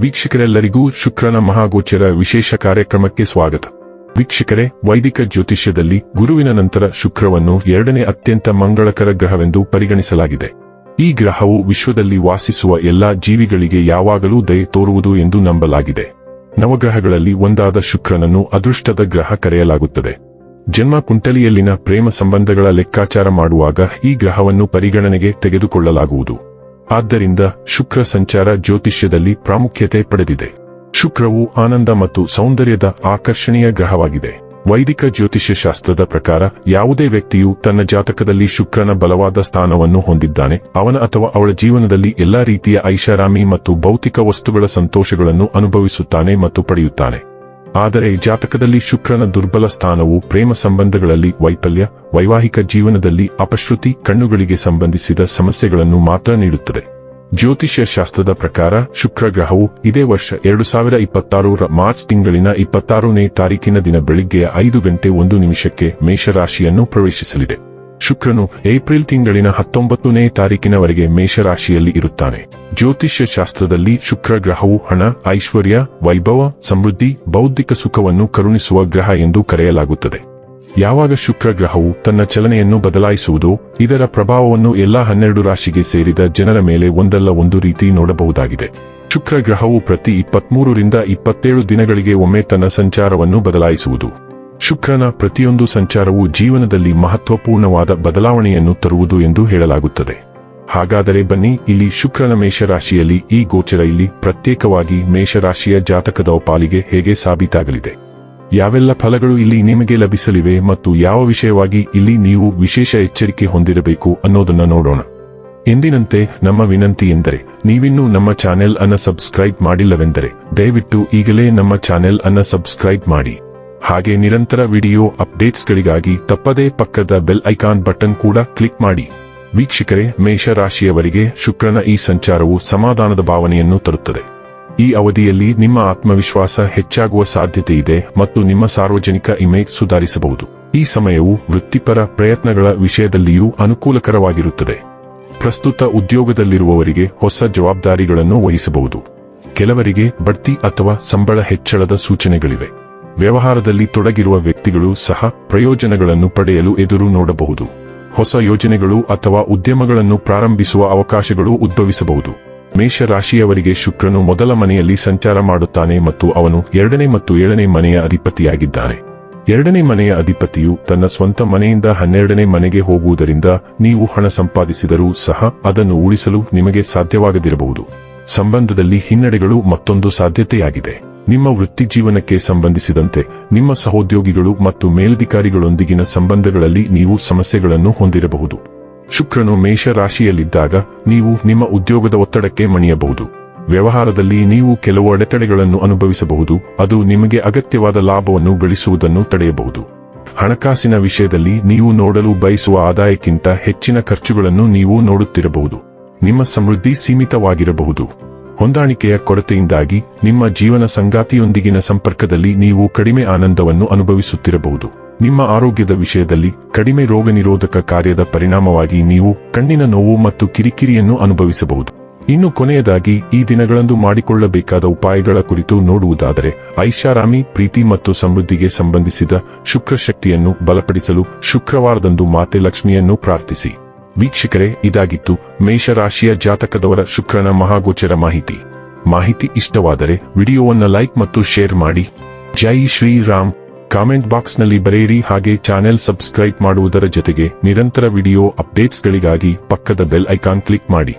ವೀಕ್ಷಕರೆಲ್ಲರಿಗೂ ಶುಕ್ರನ ಮಹಾಗೋಚರ ವಿಶೇಷ ಕಾರ್ಯಕ್ರಮಕ್ಕೆ ಸ್ವಾಗತ. ವೀಕ್ಷಕರೇ, ವೈದಿಕ ಜ್ಯೋತಿಷ್ಯದಲ್ಲಿ ಗುರುವಿನ ನಂತರ ಶುಕ್ರವನ್ನು ಎರಡನೇ ಅತ್ಯಂತ ಮಂಗಳಕರ ಗ್ರಹವೆಂದು ಪರಿಗಣಿಸಲಾಗಿದೆ. ಈ ಗ್ರಹವು ವಿಶ್ವದಲ್ಲಿ ವಾಸಿಸುವ ಎಲ್ಲಾ ಜೀವಿಗಳಿಗೆ ಯಾವಾಗಲೂ ದಯೆ ತೋರುವುದು ಎಂದು ನಂಬಲಾಗಿದೆ. ನವಗ್ರಹಗಳಲ್ಲಿ ಒಂದಾದ ಶುಕ್ರನನ್ನು ಅದೃಷ್ಟದ ಗ್ರಹ ಕರೆಯಲಾಗುತ್ತದೆ. ಜನ್ಮ ಕುಂಡಲಿಯಲ್ಲಿನ ಪ್ರೇಮ ಸಂಬಂಧಗಳ ಲೆಕ್ಕಾಚಾರ ಮಾಡುವಾಗ ಈ ಗ್ರಹವನ್ನು ಪರಿಗಣನೆಗೆ ತೆಗೆದುಕೊಳ್ಳಲಾಗುವುದು. ಆದ್ದರಿಂದ ಶುಕ್ರ ಸಂಚಾರ ಜ್ಯೋತಿಷ್ಯದಲ್ಲಿ ಪ್ರಾಮುಖ್ಯತೆ ಪಡೆದಿದೆ. ಶುಕ್ರವು ಆನಂದ ಮತ್ತು ಸೌಂದರ್ಯದ ಆಕರ್ಷಣೀಯ ಗ್ರಹವಾಗಿದೆ. ವೈದಿಕ ಜ್ಯೋತಿಷ್ಯ ಶಾಸ್ತ್ರದ ಪ್ರಕಾರ ಯಾವುದೇ ವ್ಯಕ್ತಿಯು ತನ್ನ ಜಾತಕದಲ್ಲಿ ಶುಕ್ರನ ಬಲವಾದ ಸ್ಥಾನವನ್ನು ಹೊಂದಿದ್ದಾನೆ, ಅವನ ಅಥವಾ ಅವಳ ಜೀವನದಲ್ಲಿ ಎಲ್ಲಾ ರೀತಿಯ ಐಷಾರಾಮಿ ಮತ್ತು ಭೌತಿಕ ವಸ್ತುಗಳ ಸಂತೋಷಗಳನ್ನು ಅನುಭವಿಸುತ್ತಾನೆ ಮತ್ತು ಪಡೆಯುತ್ತಾನೆ. ಆದರೆ ಜಾತಕದಲ್ಲಿ ಶುಕ್ರನ ದುರ್ಬಲ ಸ್ಥಾನವು ಪ್ರೇಮ ಸಂಬಂಧಗಳಲ್ಲಿ ವೈಫಲ್ಯ, ವೈವಾಹಿಕ ಜೀವನದಲ್ಲಿ ಅಪಶ್ರುತಿ, ಕಣ್ಣುಗಳಿಗೆ ಸಂಬಂಧಿಸಿದ ಸಮಸ್ಯೆಗಳನ್ನು ಮಾತ್ರ ನೀಡುತ್ತದೆ. ಜ್ಯೋತಿಷ್ಯ ಶಾಸ್ತ್ರದ ಪ್ರಕಾರ ಶುಕ್ರ ಗ್ರಹವು ಇದೇ ವರ್ಷ 2026 ಮಾರ್ಚ್ ತಿಂಗಳಿನ 26ನೇ ತಾರೀಕಿನ ದಿನ ಬೆಳಿಗ್ಗೆ 5:01 ಮೇಷರಾಶಿಯನ್ನು ಪ್ರವೇಶಿಸಲಿದೆ. ಶುಕ್ರನು ಏಪ್ರಿಲ್ ತಿಂಗಳಿನ 19ನೇ ತಾರೀಕಿನವರೆಗೆ ಮೇಷರಾಶಿಯಲ್ಲಿ ಇರುತ್ತಾನೆ. ಜ್ಯೋತಿಷ್ಯ ಶಾಸ್ತ್ರದಲ್ಲಿ ಶುಕ್ರ ಗ್ರಹವು ಹಣ, ಐಶ್ವರ್ಯ, ವೈಭವ, ಸಮೃದ್ಧಿ, ಬೌದ್ಧಿಕ ಸುಖವನ್ನು ಕರುಣಿಸುವ ಗ್ರಹ ಎಂದು ಕರೆಯಲಾಗುತ್ತದೆ. ಯಾವಾಗ ಶುಕ್ರ ಗ್ರಹವು ತನ್ನ ಚಲನೆಯನ್ನು ಬದಲಾಯಿಸುವುದೋ ಇದರ ಪ್ರಭಾವವನ್ನು ಎಲ್ಲಾ 12 ರಾಶಿಗೆ ಸೇರಿದ ಜನರ ಮೇಲೆ ಒಂದಲ್ಲ ಒಂದು ರೀತಿ ನೋಡಬಹುದಾಗಿದೆ. ಶುಕ್ರ ಗ್ರಹವು ಪ್ರತಿ 23 ರಿಂದ 27 ದಿನಗಳಿಗೆ ಒಮ್ಮೆ ತನ್ನ ಸಂಚಾರವನ್ನು ಬದಲಾಯಿಸುವುದು. ಶುಕ್ರನ ಪ್ರತಿಯೊಂದು ಸಂಚಾರವು ಜೀವನದಲ್ಲಿ ಮಹತ್ವಪೂರ್ಣವಾದ ಬದಲಾವಣೆಯನ್ನು ತರುವುದು ಎಂದು ಹೇಳಲಾಗುತ್ತದೆ. ಹಾಗಾದರೆ ಬನ್ನಿ, ಇಲ್ಲಿ ಶುಕ್ರನ ಮೇಷರಾಶಿಯಲ್ಲಿ ಈ ಗೋಚರ ಇಲ್ಲಿ ಪ್ರತ್ಯೇಕವಾಗಿ ಮೇಷರಾಶಿಯ ಜಾತಕದ ಪಾಲಿಗೆ ಹೇಗೆ ಸಾಬೀತಾಗಲಿದೆ, ಯಾವೆಲ್ಲ ಫಲಗಳು ಇಲ್ಲಿ ನಿಮಗೆ ಲಭಿಸಲಿವೆ ಮತ್ತು ಯಾವ ವಿಷಯವಾಗಿ ಇಲ್ಲಿ ನೀವು ವಿಶೇಷ ಎಚ್ಚರಿಕೆ ಹೊಂದಿರಬೇಕು ಅನ್ನೋದನ್ನ ನೋಡೋಣ. ಎಂದಿನಂತೆ ನಮ್ಮ ವಿನಂತಿ ಎಂದರೆ, ನೀವಿನ್ನೂ ನಮ್ಮ ಚಾನೆಲ್ ಅನ್ನು ಸಬ್ಸ್ಕ್ರೈಬ್ ಮಾಡಿಲ್ಲವೆಂದರೆ ದಯವಿಟ್ಟು ಈಗಲೇ ನಮ್ಮ ಚಾನೆಲ್ ಅನ್ನು ಸಬ್ಸ್ಕ್ರೈಬ್ ಮಾಡಿ. ಹಾಗೆ ನಿರಂತರ ವಿಡಿಯೋ ಅಪ್ಡೇಟ್ಸ್ಗಳಿಗಾಗಿ ತಪ್ಪದೇ ಪಕ್ಕದ ಬೆಲ್ ಐಕಾನ್ ಬಟನ್ ಕೂಡ ಕ್ಲಿಕ್ ಮಾಡಿ. ವೀಕ್ಷಕರೇ, ಮೇಷರಾಶಿಯವರಿಗೆ ಶುಕ್ರನ ಈ ಸಂಚಾರವು ಸಮಾಧಾನದ ಭಾವನೆಯನ್ನು ತರುತ್ತದೆ. ಈ ಅವಧಿಯಲ್ಲಿ ನಿಮ್ಮ ಆತ್ಮವಿಶ್ವಾಸ ಹೆಚ್ಚಾಗುವ ಸಾಧ್ಯತೆ ಇದೆ ಮತ್ತು ನಿಮ್ಮ ಸಾರ್ವಜನಿಕ ಇಮೇಜ್ ಸುಧಾರಿಸಬಹುದು. ಈ ಸಮಯವು ವೃತ್ತಿಪರ ಪ್ರಯತ್ನಗಳ ವಿಷಯದಲ್ಲಿಯೂ ಅನುಕೂಲಕರವಾಗಿರುತ್ತದೆ. ಪ್ರಸ್ತುತ ಉದ್ಯೋಗದಲ್ಲಿರುವವರಿಗೆ ಹೊಸ ಜವಾಬ್ದಾರಿಗಳನ್ನು ವಹಿಸಬಹುದು. ಕೆಲವರಿಗೆ ಬಡ್ತಿ ಅಥವಾ ಸಂಬಳ ಹೆಚ್ಚಳದ ಸೂಚನೆಗಳಿವೆ. ವ್ಯವಹಾರದಲ್ಲಿ ತೊಡಗಿರುವ ವ್ಯಕ್ತಿಗಳು ಸಹ ಪ್ರಯೋಜನಗಳನ್ನು ಪಡೆಯಲು ಎದುರು ನೋಡಬಹುದು. ಹೊಸ ಯೋಜನೆಗಳು ಅಥವಾ ಉದ್ಯಮಗಳನ್ನು ಪ್ರಾರಂಭಿಸುವ ಅವಕಾಶಗಳು ಉದ್ಭವಿಸಬಹುದು. ಮೇಷರಾಶಿಯವರಿಗೆ ಶುಕ್ರನು ಮೊದಲ ಮನೆಯಲ್ಲಿ ಸಂಚಾರ ಮಾಡುತ್ತಾನೆ ಮತ್ತು ಅವನು 2ನೇ ಮತ್ತು 7ನೇ ಮನೆಯ ಅಧಿಪತಿಯಾಗಿದ್ದಾನೆ. 2ನೇ ಮನೆಯ ಅಧಿಪತಿಯು ತನ್ನ ಸ್ವಂತ ಮನೆಯಿಂದ 12ನೇ ಮನೆಗೆ ಹೋಗುವುದರಿಂದ ನೀವು ಹಣ ಸಂಪಾದಿಸಿದರೂ ಸಹ ಅದನ್ನು ಉಳಿಸಲು ನಿಮಗೆ ಸಾಧ್ಯವಾಗದಿರಬಹುದು. ಸಂಬಂಧದಲ್ಲಿ ಹಿನ್ನಡೆಗಳು ಮತ್ತೊಂದು ಸಾಧ್ಯತೆಯಾಗಿದೆ. ನಿಮ್ಮ ವೃತ್ತಿ ಜೀವನಕ್ಕೆ ಸಂಬಂಧಿಸಿದಂತೆ ನಿಮ್ಮ ಸಹೋದ್ಯೋಗಿಗಳು ಮತ್ತು ಮೇಲಧಿಕಾರಿಗಳೊಂದಿಗಿನ ಸಂಬಂಧಗಳಲ್ಲಿ ನೀವು ಸಮಸ್ಯೆಗಳನ್ನು ಹೊಂದಿರಬಹುದು. ಶುಕ್ರನು ಮೇಷರಾಶಿಯಲ್ಲಿದ್ದಾಗ ನೀವು ನಿಮ್ಮ ಉದ್ಯೋಗದ ಒತ್ತಡಕ್ಕೆ ಮಣಿಯಬಹುದು. ವ್ಯವಹಾರದಲ್ಲಿ ನೀವು ಕೆಲವು ಅಡೆತಡೆಗಳನ್ನು ಅನುಭವಿಸಬಹುದು. ಅದು ನಿಮಗೆ ಅಗತ್ಯವಾದ ಲಾಭವನ್ನು ಗಳಿಸುವುದನ್ನು ತಡೆಯಬಹುದು. ಹಣಕಾಸಿನ ವಿಷಯದಲ್ಲಿ ನೀವು ನೋಡಲು ಬಯಸುವ ಆದಾಯಕ್ಕಿಂತ ಹೆಚ್ಚಿನ ಖರ್ಚುಗಳನ್ನು ನೀವು ನೋಡುತ್ತಿರಬಹುದು. ನಿಮ್ಮ ಸಮೃದ್ಧಿ ಸೀಮಿತವಾಗಿರಬಹುದು. ಹೊಂದಾಣಿಕೆಯ ಕೊರತೆಯಿಂದಾಗಿ ನಿಮ್ಮ ಜೀವನ ಸಂಗಾತಿಯೊಂದಿಗಿನ ಸಂಪರ್ಕದಲ್ಲಿ ನೀವು ಕಡಿಮೆ ಆನಂದವನ್ನು ಅನುಭವಿಸುತ್ತಿರಬಹುದು. ನಿಮ್ಮ ಆರೋಗ್ಯದ ವಿಷಯದಲ್ಲಿ ಕಡಿಮೆ ರೋಗನಿರೋಧಕ ಕಾರ್ಯದ ಪರಿಣಾಮವಾಗಿ ನೀವು ಕಣ್ಣಿನ ನೋವು ಮತ್ತು ಕಿರಿಕಿರಿಯನ್ನು ಅನುಭವಿಸಬಹುದು. ಇನ್ನು ಕೊನೆಯದಾಗಿ ಈ ದಿನಗಳಂದು ಮಾಡಿಕೊಳ್ಳಬೇಕಾದ ಉಪಾಯಗಳ ಕುರಿತು ನೋಡುವುದಾದರೆ, ಐಷಾರಾಮಿ, ಪ್ರೀತಿ ಮತ್ತು ಸಮೃದ್ಧಿಗೆ ಸಂಬಂಧಿಸಿದ ಶುಕ್ರ ಶಕ್ತಿಯನ್ನು ಬಲಪಡಿಸಲು ಶುಕ್ರವಾರದಂದು ಮಾತೆ ಲಕ್ಷ್ಮಿಯನ್ನು ಪ್ರಾರ್ಥಿಸಿ. ವೀಕ್ಷಕರೇ, ಇದಾಗಿತ್ತು ಮೇಷರಾಶಿಯ ಜಾತಕದವರ ಶುಕ್ರನ ಮಹಾಗೋಚರ ಮಾಹಿತಿ ಇಷ್ಟವಾದರೆ ವಿಡಿಯೋವನ್ನು ಲೈಕ್ ಮತ್ತು ಶೇರ್ ಮಾಡಿ. ಜೈ ಶ್ರೀರಾಮ್. ಕಾಮೆಂಟ್ ಬಾಕ್ಸ್ನಲ್ಲಿ ಬರೆಯಿರಿ. ಹಾಗೆ ಚಾನೆಲ್ ಸಬ್ಸ್ಕ್ರೈಬ್ ಮಾಡುವುದರ ಜೊತೆಗೆ ನಿರಂತರ ವಿಡಿಯೋ ಅಪ್ಡೇಟ್ಸ್ಗಳಿಗಾಗಿ ಪಕ್ಕದ ಬೆಲ್ ಐಕಾನ್ ಕ್ಲಿಕ್ ಮಾಡಿ.